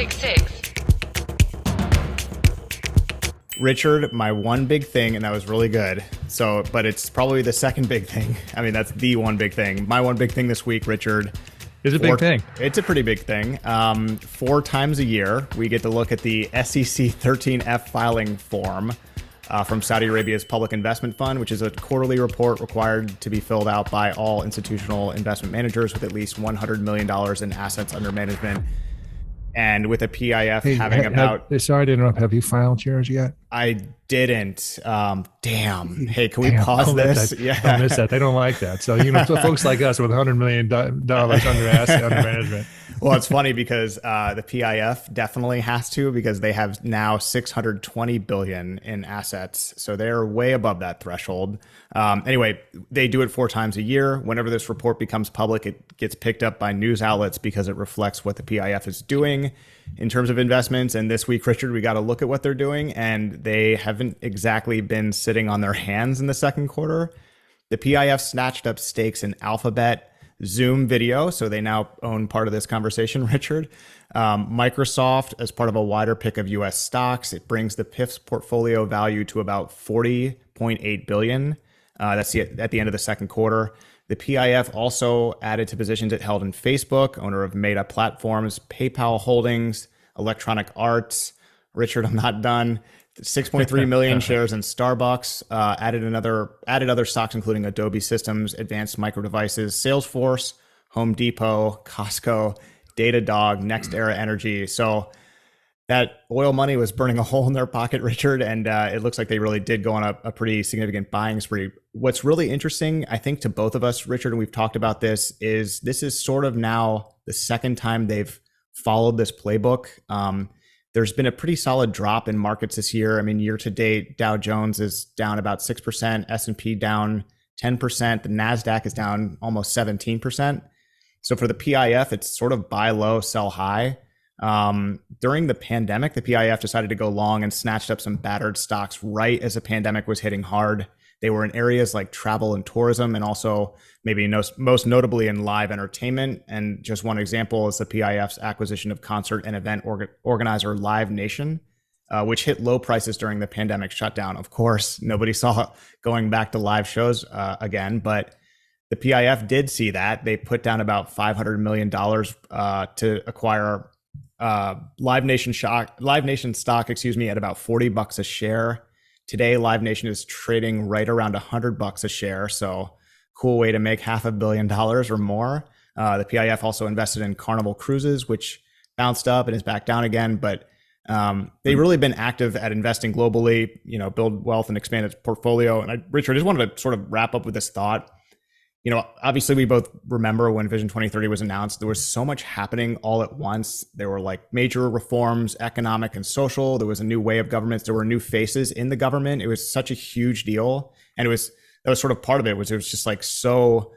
Big Six. Richard, my one big thing, and that was really good. So, but it's probably the second big thing. I mean, that's the one big thing. My one big thing this week, Richard. It's a big thing. It's a pretty big thing. 4 times a year, we get to look at the SEC 13F filing form from Saudi Arabia's Public Investment Fund, which is a quarterly report required to be filled out by all institutional investment managers with at least $100 million in assets under management. And with a PIF having about... Sorry to interrupt. Have you filed yours yet? I didn't. Damn. Hey, can we pause this? Yeah. Don't miss that. They don't like that. So, folks like us with $100 million under management. Well, it's funny because the PIF definitely has to, because they have now 620 billion in assets. So they're way above that threshold. Anyway, they do it 4 times a year. Whenever this report becomes public, it gets picked up by news outlets because it reflects what the PIF is doing in terms of investments. And this week, Richard, we got to look at what they're doing, and they haven't exactly been sitting on their hands in the second quarter. The PIF snatched up stakes in Alphabet, Zoom Video, so they now own part of this conversation, Richard. Microsoft, as part of a wider pick of U.S. stocks, it brings the PIF's portfolio value to about 40.8 billion. That's at the end of the second quarter. The PIF also added to positions it held in Facebook, owner of Meta Platforms, PayPal Holdings, Electronic Arts. Richard, I'm not done. 6.3 million shares in Starbucks, added other stocks, including Adobe Systems, Advanced Micro Devices, Salesforce, Home Depot, Costco, Datadog, NextEra Energy. So that oil money was burning a hole in their pocket, Richard, and it looks like they really did go on a pretty significant buying spree. What's really interesting, I think, to both of us, Richard, and we've talked about this is sort of now the second time they've followed this playbook. There's been a pretty solid drop in markets this year. I mean, year to date, Dow Jones is down about 6%, S&P down 10%, the NASDAQ is down almost 17%. So for the PIF, it's sort of buy low, sell high. During the pandemic, the PIF decided to go long and snatched up some battered stocks right as the pandemic was hitting hard. They were in areas like travel and tourism, and also maybe most notably in live entertainment. And just one example is the PIF's acquisition of concert and event organizer Live Nation, which hit low prices during the pandemic shutdown. Of course, nobody saw going back to live shows again, but the PIF did see that. They put down about $500 million to acquire Live Nation stock, at about $40 a share. Today, Live Nation is trading right around $100 a share. So cool way to make $500 million or more. The PIF also invested in Carnival Cruises, which bounced up and is back down again. But they've really been active at investing globally, build wealth and expand its portfolio. And Richard, I just wanted to sort of wrap up with this thought. Obviously we both remember when Vision 2030 was announced, there was so much happening all at once. There were like major reforms, economic and social. There was a new way of government. There were new faces in the government. It was such a huge deal. And that was sort of part of it, it was just like so,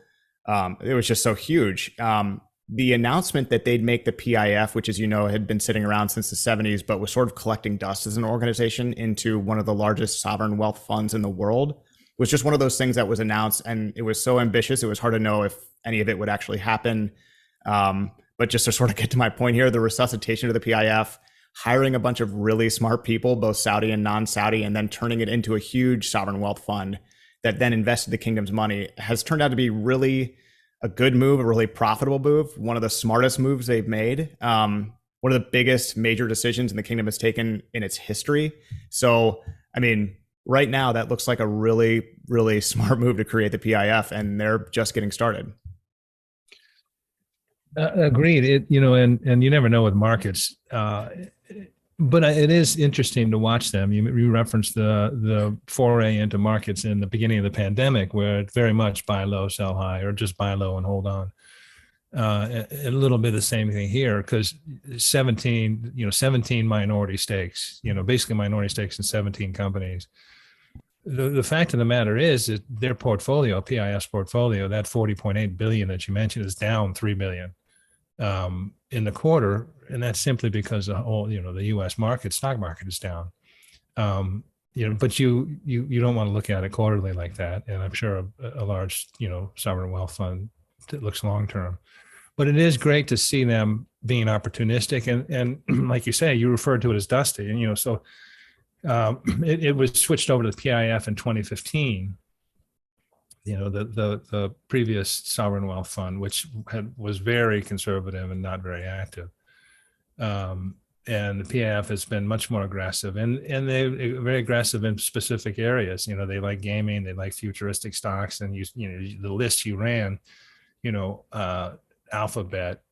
it was just so huge. The announcement that they'd make the PIF, which, as had been sitting around since the 70s, but was sort of collecting dust as an organization into one of the largest sovereign wealth funds in the world, was just one of those things that was announced, and it was so ambitious. It was hard to know if any of it would actually happen. But just to sort of get to my point here, the resuscitation of the PIF, hiring a bunch of really smart people, both Saudi and non-Saudi, and then turning it into a huge sovereign wealth fund that then invested the kingdom's money, has turned out to be really a good move, a really profitable move, one of the smartest moves they've made. One of the biggest major decisions in the kingdom has taken in its history. So, I mean, right now, that looks like a really, really smart move to create the PIF, and they're just getting started. Agreed. And you never know with markets, but it is interesting to watch them. You referenced the foray into markets in the beginning of the pandemic, where it very much buy low, sell high, or just buy low and hold on. A little bit of the same thing here, because 17 minority stakes, basically minority stakes in 17 companies. The fact of the matter is that their portfolio, PIF's portfolio, that 40.8 billion that you mentioned, is down 3 billion in the quarter, and that's simply because the whole, the U.S. stock market is down. But you don't want to look at it quarterly like that, and I'm sure a large, sovereign wealth fund that looks long term. But it is great to see them being opportunistic. And like you say, you referred to it as Dusty. And, so it was switched over to the PIF in 2015. The previous sovereign wealth fund, which was very conservative and not very active. And the PIF has been much more aggressive, and they're very aggressive in specific areas. They like gaming, they like futuristic stocks, and the list you ran, Alphabet,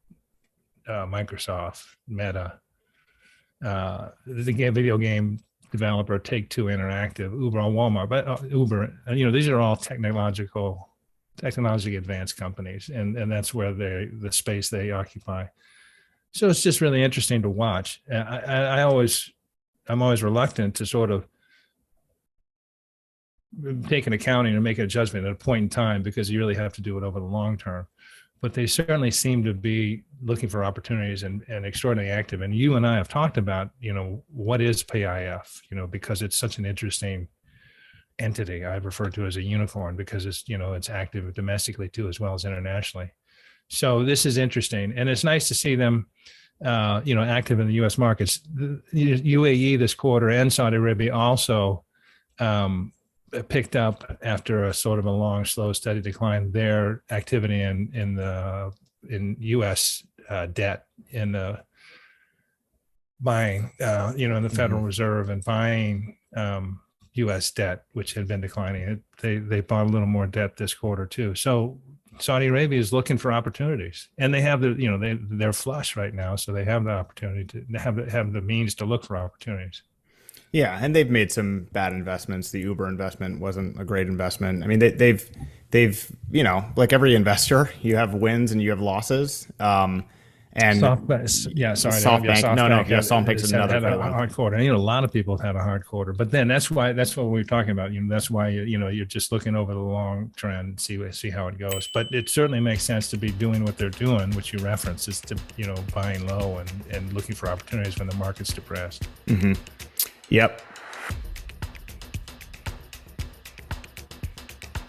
Microsoft, Meta, the video game developer Take-Two Interactive, Uber, Walmart, but Uber, these are all technologically advanced companies, and that's where the space they occupy. So it's just really interesting to watch. I'm always reluctant to sort of take an accounting and make a judgment at a point in time, because you really have to do it over the long term. But they certainly seem to be looking for opportunities and extraordinarily active. And you and I have talked about, what is PIF, because it's such an interesting entity. I refer to it as a unicorn because it's active domestically too, as well as internationally. So this is interesting, and it's nice to see them, active in the U.S. markets. The UAE this quarter and Saudi Arabia also picked up after a sort of a long, slow, steady decline. Their activity in U.S. debt, in the buying, in the Federal Reserve and buying U.S. debt, which had been declining. They bought a little more debt this quarter too. So Saudi Arabia is looking for opportunities, and they have they're flush right now, so they have the opportunity to have the means to look for opportunities. Yeah, and they've made some bad investments. The Uber investment wasn't a great investment. I mean, they've like every investor, you have wins and you have losses. And SoftBank, SoftBank's another hard quarter. And, a lot of people have had a hard quarter, but then that's what we're talking about. That's why you're just looking over the long trend, see how it goes. But it certainly makes sense to be doing what they're doing, which you referenced, is to buying low and looking for opportunities when the market's depressed. Mm-hmm. Yep.